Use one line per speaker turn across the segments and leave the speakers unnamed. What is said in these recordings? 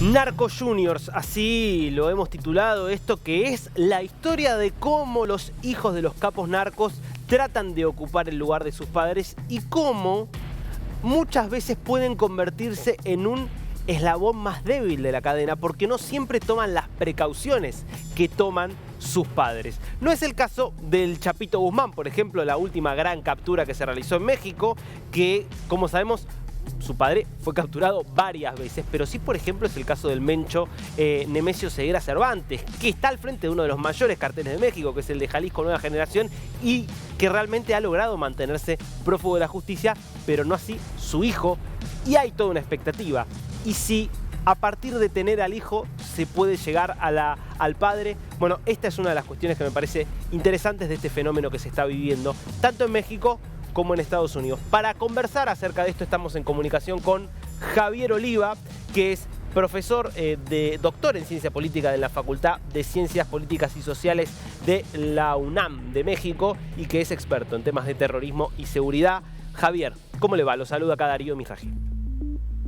Narco Juniors, así lo hemos titulado esto, que es la historia de cómo los hijos de los capos narcos tratan de ocupar el lugar de sus padres y cómo muchas veces pueden convertirse en un eslabón más débil de la cadena porque no siempre toman las precauciones que toman sus padres. No es el caso del Chapito Guzmán, por ejemplo, la última gran captura que se realizó en México, que, como sabemos, su padre fue capturado varias veces, pero sí, por ejemplo, es el caso del Mencho Nemesio Ceguera Cervantes, que está al frente de uno de los mayores carteles de México, que es el de Jalisco Nueva Generación, y que realmente ha logrado mantenerse prófugo de la justicia, pero no así su hijo, y hay toda una expectativa. Y si a partir de tener al hijo se puede llegar al padre, bueno, esta es una de las cuestiones que me parece interesantes de este fenómeno que se está viviendo, tanto en México como en Estados Unidos. Para conversar acerca de esto estamos en comunicación con Javier Oliva, que es profesor doctor en Ciencia Política de la Facultad de Ciencias Políticas y Sociales de la UNAM de México y que es experto en temas de terrorismo y seguridad. Javier, ¿cómo le va? Lo saluda acá Darío Mijaji.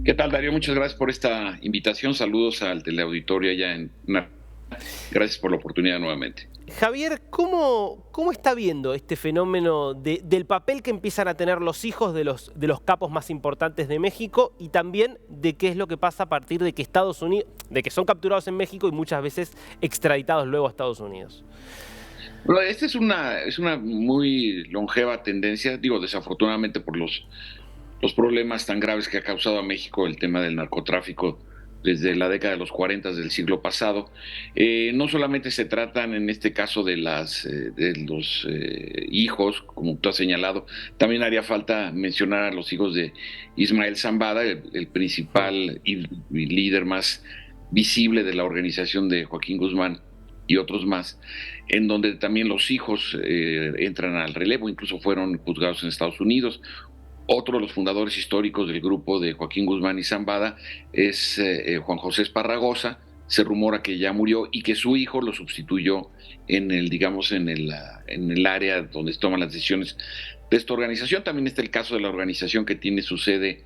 ¿Qué tal, Darío? Muchas gracias por esta invitación. Saludos al teleauditorio allá en... Gracias por la oportunidad nuevamente.
Javier, ¿cómo está viendo este fenómeno del papel que empiezan a tener los hijos de los capos más importantes de México y también de qué es lo que pasa a partir de que Estados Unidos, de que son capturados en México y muchas veces extraditados luego a Estados Unidos?
Bueno, esta es una muy longeva tendencia, digo, desafortunadamente por los problemas tan graves que ha causado a México el tema del narcotráfico desde la década de los 40 del siglo pasado. No solamente se tratan en este caso de los hijos, como tú has señalado, también haría falta mencionar a los hijos de Ismael Zambada, el principal y líder más visible de la organización de Joaquín Guzmán y otros más, en donde también los hijos entran al relevo, incluso fueron juzgados en Estados Unidos. Otro de los fundadores históricos del grupo de Joaquín Guzmán y Zambada es Juan José Esparragosa. Se rumora que ya murió y que su hijo lo sustituyó en el área donde se toman las decisiones de esta organización. También está el caso de la organización que tiene su sede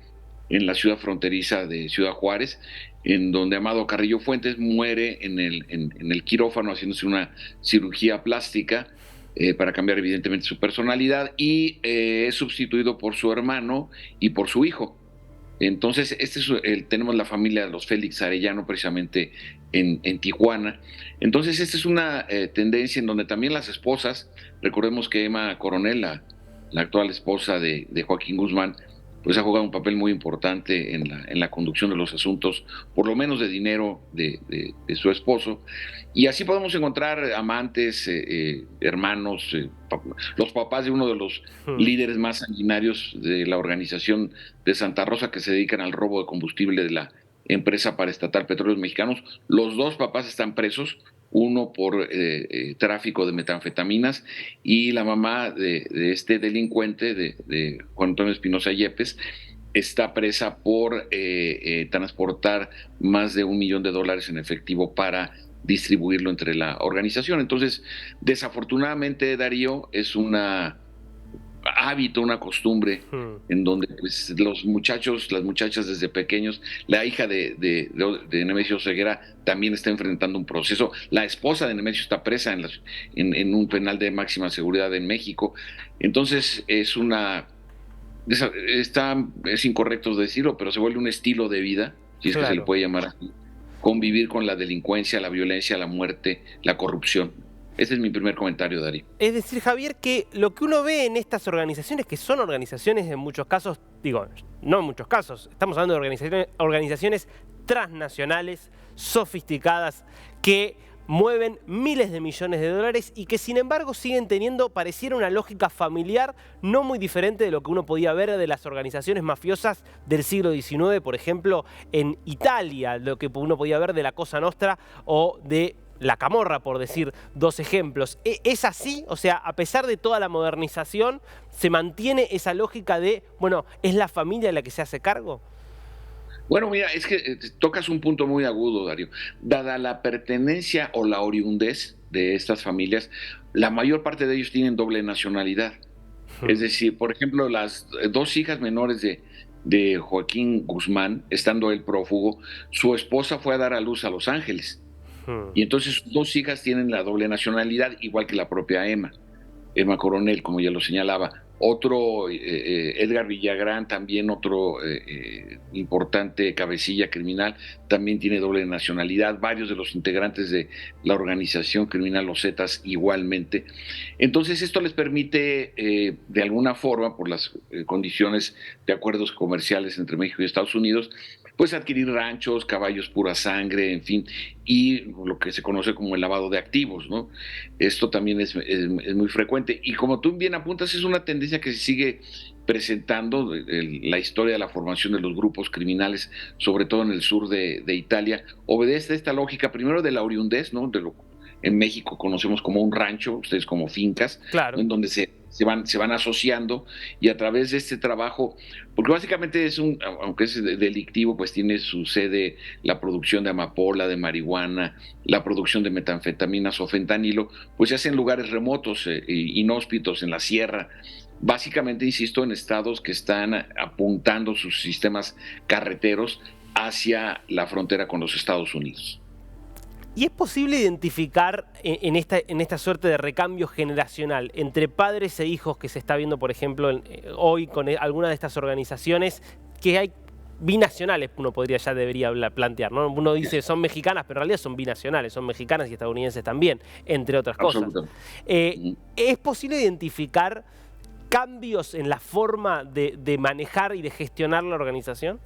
en la ciudad fronteriza de Ciudad Juárez, en donde Amado Carrillo Fuentes muere en el quirófano haciéndose una cirugía plástica para cambiar evidentemente su personalidad y es sustituido por su hermano y por su hijo. Entonces, tenemos la familia de los Félix Arellano precisamente en Tijuana. Entonces, esta es una tendencia en donde también las esposas, recordemos que Emma Coronel, la actual esposa de Joaquín Guzmán, pues ha jugado un papel muy importante en la conducción de los asuntos, por lo menos de dinero de su esposo. Y así podemos encontrar amantes, hermanos, los papás de uno de los líderes más sanguinarios de la organización de Santa Rosa, que se dedican al robo de combustible de la empresa paraestatal Petróleos Mexicanos. Los dos papás están presos, uno por tráfico de metanfetaminas y la mamá de este delincuente, de Juan Antonio Espinosa Yepes, está presa por transportar más de $1 millón en efectivo para distribuirlo entre la organización. Entonces, desafortunadamente, Darío, es una hábito, una costumbre en donde pues, los muchachos, las muchachas desde pequeños, la hija de Nemesio Ceguera también está enfrentando un proceso, la esposa de Nemesio está presa en un penal de máxima seguridad en México. Entonces es incorrecto decirlo, pero se vuelve un estilo de vida, si es que se le puede llamar así, convivir con la delincuencia, la violencia, la muerte, la corrupción. Ese es mi primer comentario, Darío.
Es decir, Javier, que lo que uno ve en estas organizaciones, que son organizaciones en muchos casos, digo, no en muchos casos, estamos hablando de organizaciones transnacionales, sofisticadas, que mueven miles de millones de dólares y que sin embargo siguen teniendo, pareciera una lógica familiar no muy diferente de lo que uno podía ver de las organizaciones mafiosas del siglo XIX, por ejemplo, en Italia, lo que uno podía ver de la Cosa Nostra o de la Camorra, por decir dos ejemplos. ¿Es así? O sea, a pesar de toda la modernización, ¿se mantiene esa lógica de, bueno, es la familia la que se hace cargo?
Bueno, mira, es que tocas un punto muy agudo, Darío. Dada la pertenencia o la oriundez de estas familias, la mayor parte de ellos tienen doble nacionalidad. Es decir, por ejemplo, las dos hijas menores de de Joaquín Guzmán, estando él prófugo, su esposa fue a dar a luz a Los Ángeles.
Hmm.
Y entonces sus dos hijas tienen la doble nacionalidad, igual que la propia Emma Coronel, como ya lo señalaba. Otro, Edgar Villagrán, también otro importante cabecilla criminal, también tiene doble nacionalidad. Varios de los integrantes de la organización criminal Los Zetas igualmente. Entonces esto les permite, de alguna forma, por las condiciones de acuerdos comerciales entre México y Estados Unidos, pues adquirir ranchos, caballos pura sangre, en fin, y lo que se conoce como el lavado de activos, ¿no? Esto también es muy frecuente. Y como tú bien apuntas, es una tendencia que se sigue presentando, la historia de la formación de los grupos criminales, sobre todo en el sur de Italia, obedece a esta lógica, primero de la oriundez, ¿no? De lo en México conocemos como un rancho, ustedes como fincas, ¿no?
Claro.
En donde se van asociando y a través de este trabajo, porque básicamente es aunque es delictivo, pues tiene su sede la producción de amapola, de marihuana, la producción de metanfetaminas o fentanilo, pues se hace en lugares remotos, inhóspitos, en la sierra. Básicamente, insisto, en estados que están apuntando sus sistemas carreteros hacia la frontera con los Estados Unidos.
¿Y es posible identificar en esta suerte de recambio generacional entre padres e hijos que se está viendo, por ejemplo, hoy con alguna de estas organizaciones, que hay binacionales, uno debería plantear, ¿no? Uno dice son mexicanas, pero en realidad son binacionales, son mexicanas y estadounidenses también, entre otras cosas. ¿Es posible identificar cambios en la forma de manejar y de gestionar la organización?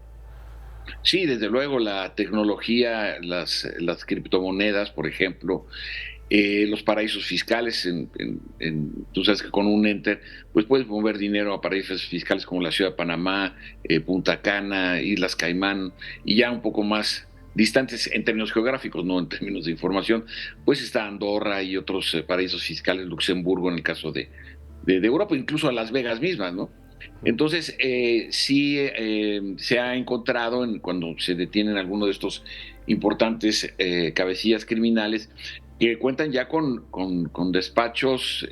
Sí, desde luego, la tecnología, las criptomonedas, por ejemplo, los paraísos fiscales, tú sabes que con un enter, pues puedes mover dinero a paraísos fiscales como la ciudad de Panamá, Punta Cana, Islas Caimán, y ya un poco más distantes en términos geográficos, no en términos de información, pues está Andorra y otros paraísos fiscales, Luxemburgo en el caso de Europa, incluso a Las Vegas mismas, ¿no? Entonces, sí se ha encontrado cuando se detienen algunos de estos importantes cabecillas criminales que cuentan ya con despachos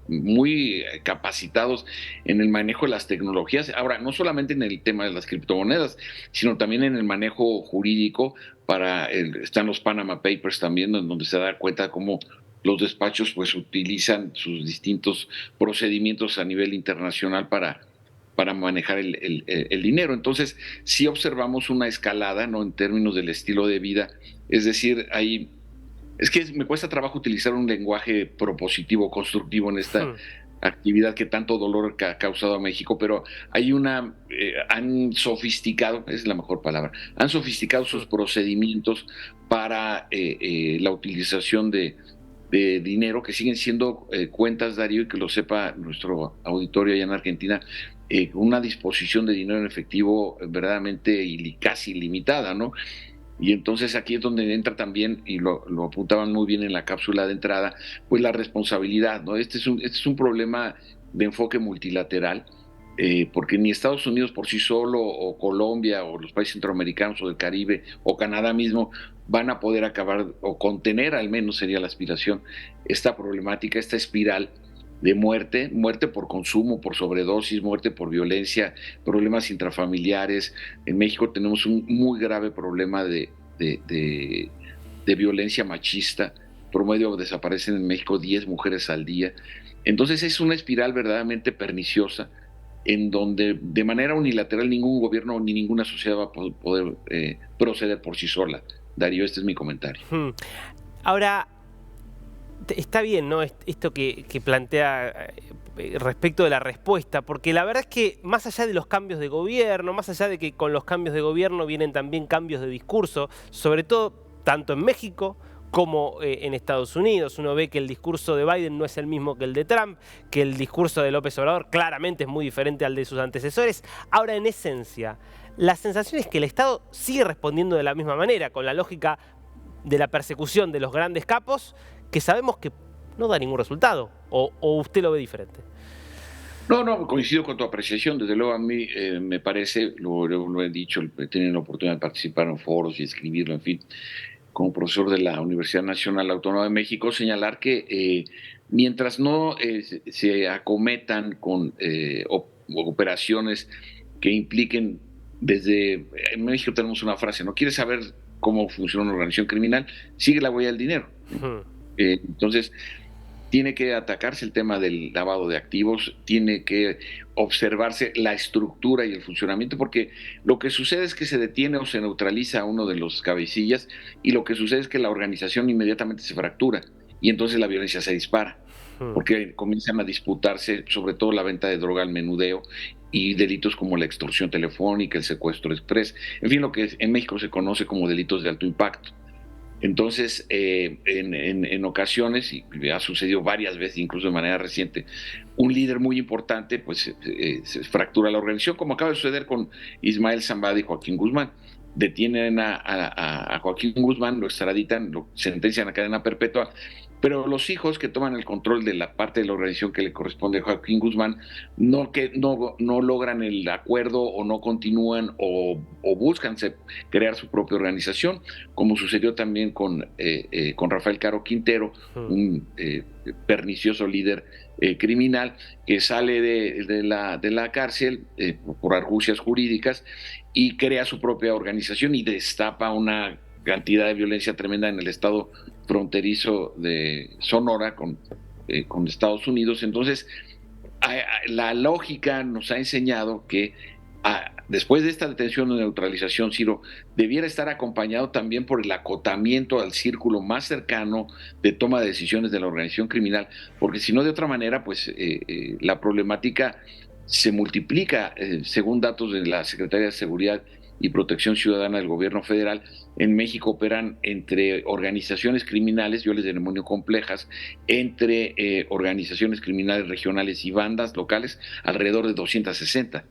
muy capacitados en el manejo de las tecnologías. Ahora, no solamente en el tema de las criptomonedas, sino también en el manejo jurídico. Están los Panama Papers también, en donde se da cuenta cómo los despachos pues utilizan sus distintos procedimientos a nivel internacional para manejar el dinero. Entonces, sí observamos una escalada, ¿no? En términos del estilo de vida, es decir, es que me cuesta trabajo utilizar un lenguaje propositivo, constructivo en esta actividad que tanto dolor ha causado a México, pero han sofisticado, es la mejor palabra, han sofisticado sus procedimientos para la utilización de dinero, que siguen siendo cuentas, Darío, y que lo sepa nuestro auditorio allá en Argentina, una disposición de dinero en efectivo verdaderamente casi ilimitada, ¿no? Y entonces aquí es donde entra también, y lo apuntaban muy bien en la cápsula de entrada, pues la responsabilidad, ¿no? Este es un problema de enfoque multilateral, porque ni Estados Unidos por sí solo, o Colombia, o los países centroamericanos, o del Caribe, o Canadá mismo, van a poder acabar, o contener al menos sería la aspiración, esta problemática, esta espiral de muerte por consumo, por sobredosis, muerte por violencia, problemas intrafamiliares. En México tenemos un muy grave problema de violencia machista. Promedio desaparecen en México 10 mujeres al día. Entonces es una espiral verdaderamente perniciosa en donde de manera unilateral ningún gobierno ni ninguna sociedad va a poder proceder por sí sola. Darío, este es mi comentario.
Ahora, está bien, ¿no? Esto que plantea respecto de la respuesta, porque la verdad es que más allá de los cambios de gobierno, más allá de que con los cambios de gobierno vienen también cambios de discurso, sobre todo tanto en México como en Estados Unidos. Uno ve que el discurso de Biden no es el mismo que el de Trump, que el discurso de López Obrador claramente es muy diferente al de sus antecesores. Ahora, en esencia, la sensación es que el Estado sigue respondiendo de la misma manera, con la lógica de la persecución de los grandes capos, que sabemos que no da ningún resultado, o usted lo ve diferente.
No, coincido con tu apreciación. Desde luego a mí me parece, lo he dicho, he tenido la oportunidad de participar en foros y escribirlo, en fin, como profesor de la Universidad Nacional Autónoma de México, señalar que mientras no se acometan con operaciones que impliquen desde... En México tenemos una frase, ¿no? ¿Quieres saber cómo funciona una organización criminal? Sigue la huella del dinero. Entonces, tiene que atacarse el tema del lavado de activos, tiene que observarse la estructura y el funcionamiento, porque lo que sucede es que se detiene o se neutraliza a uno de los cabecillas, y lo que sucede es que la organización inmediatamente se fractura y entonces la violencia se dispara, porque comienzan a disputarse sobre todo la venta de droga, el menudeo y delitos como la extorsión telefónica, el secuestro express, en fin, lo que en México se conoce como delitos de alto impacto. Entonces, en ocasiones, y ha sucedido varias veces, incluso de manera reciente, un líder muy importante pues se fractura la organización, como acaba de suceder con Ismael Zambada y Joaquín Guzmán. Detienen a Joaquín Guzmán, lo extraditan, lo sentencian a cadena perpetua, pero los hijos que toman el control de la parte de la organización que le corresponde a Joaquín Guzmán no logran el acuerdo o no continúan o buscan crear su propia organización, como sucedió también con Rafael Caro Quintero, un pernicioso líder criminal que sale de la cárcel por argucias jurídicas y crea su propia organización y destapa una cantidad de violencia tremenda en el estado fronterizo de Sonora con Estados Unidos. Entonces, la lógica nos ha enseñado que después de esta detención o neutralización, Ciro, debiera estar acompañado también por el acotamiento al círculo más cercano de toma de decisiones de la organización criminal, porque si no, de otra manera, pues la problemática se multiplica. Según datos de la Secretaría de Seguridad y Protección Ciudadana del Gobierno Federal, en México operan entre organizaciones criminales, yo les denomino complejas, entre organizaciones criminales regionales y bandas locales, alrededor de 260.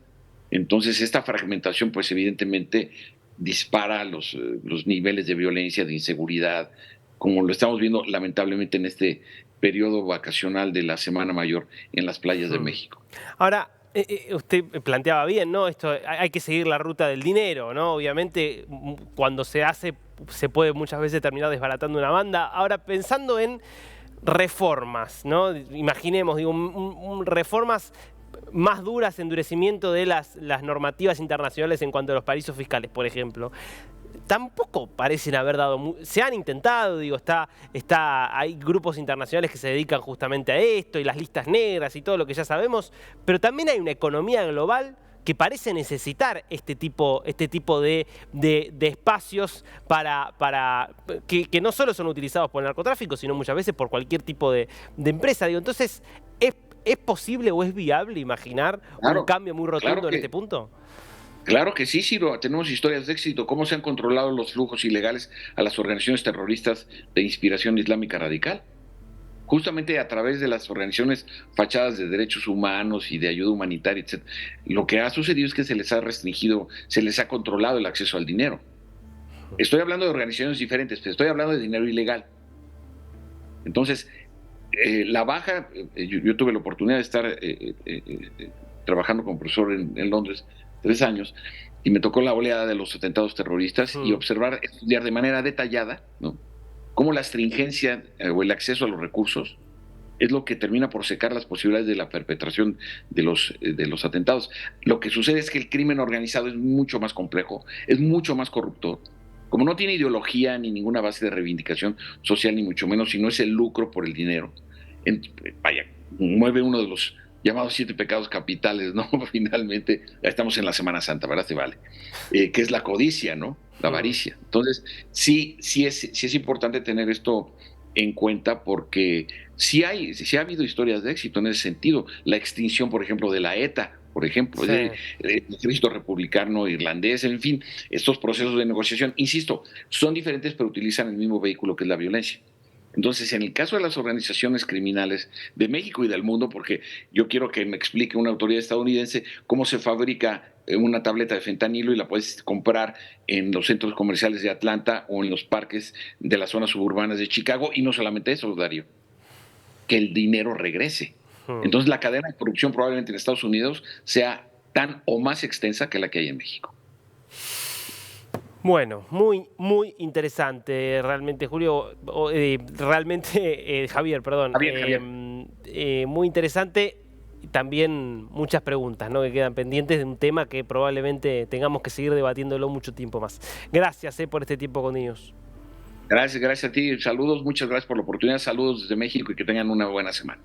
Entonces, esta fragmentación, pues evidentemente dispara los niveles de violencia, de inseguridad, como lo estamos viendo lamentablemente en este periodo vacacional de la Semana Mayor en las playas de México.
Ahora, usted planteaba bien, ¿no? Esto, hay que seguir la ruta del dinero, ¿no? Obviamente, cuando se hace, se puede muchas veces terminar desbaratando una banda. Ahora, pensando en reformas, ¿no? Imaginemos, digo, reformas más duras, endurecimiento de las normativas internacionales en cuanto a los paraísos fiscales, por ejemplo. Tampoco parecen haber dado... Se han intentado, digo, hay grupos internacionales que se dedican justamente a esto, y las listas negras y todo lo que ya sabemos, pero también hay una economía global que parece necesitar este tipo de espacios que no solo son utilizados por el narcotráfico, sino muchas veces por cualquier tipo de empresa. Digo, entonces, ¿es posible o es viable imaginar un cambio muy rotundo en este punto?
Claro que sí, Ciro, tenemos historias de éxito, cómo se han controlado los flujos ilegales a las organizaciones terroristas de inspiración islámica radical, justamente a través de las organizaciones fachadas de derechos humanos y de ayuda humanitaria, etc. Lo que ha sucedido es que se les ha restringido, se les ha controlado el acceso al dinero. Estoy hablando de organizaciones diferentes, pero estoy hablando de dinero ilegal. Entonces, la baja, yo tuve la oportunidad de estar trabajando como profesor en Londres 3 años, y me tocó la oleada de los atentados terroristas y observar, estudiar de manera detallada, ¿no?, cómo la astringencia o el acceso a los recursos es lo que termina por secar las posibilidades de la perpetración de los atentados. Lo que sucede es que el crimen organizado es mucho más complejo, es mucho más corrupto. Como no tiene ideología ni ninguna base de reivindicación social, ni mucho menos, sino es el lucro por el dinero. Mueve uno de los llamados 7 pecados capitales, ¿no? Finalmente, estamos en la Semana Santa, ¿verdad? Se vale. Que es la codicia, ¿no? La avaricia. Entonces, sí es importante tener esto en cuenta, porque sí ha habido historias de éxito en ese sentido. La extinción, por ejemplo, de la ETA, por ejemplo, sí, el ejército republicano irlandés, en fin, estos procesos de negociación, insisto, son diferentes, pero utilizan el mismo vehículo, que es la violencia. Entonces, en el caso de las organizaciones criminales de México y del mundo, porque yo quiero que me explique una autoridad estadounidense cómo se fabrica una tableta de fentanilo y la puedes comprar en los centros comerciales de Atlanta o en los parques de las zonas suburbanas de Chicago, y no solamente eso, Darío, que el dinero regrese. Entonces, la cadena de producción probablemente en Estados Unidos sea tan o más extensa que la que hay en México.
Bueno, muy interesante realmente, Julio, realmente Javier, perdón.
Javier.
Muy interesante. también muchas preguntas, ¿no?, que quedan pendientes de un tema que probablemente tengamos que seguir debatiéndolo mucho tiempo más. Gracias por este tiempo con ellos.
Gracias a ti. Saludos, muchas gracias por la oportunidad. Saludos desde México y que tengan una buena semana.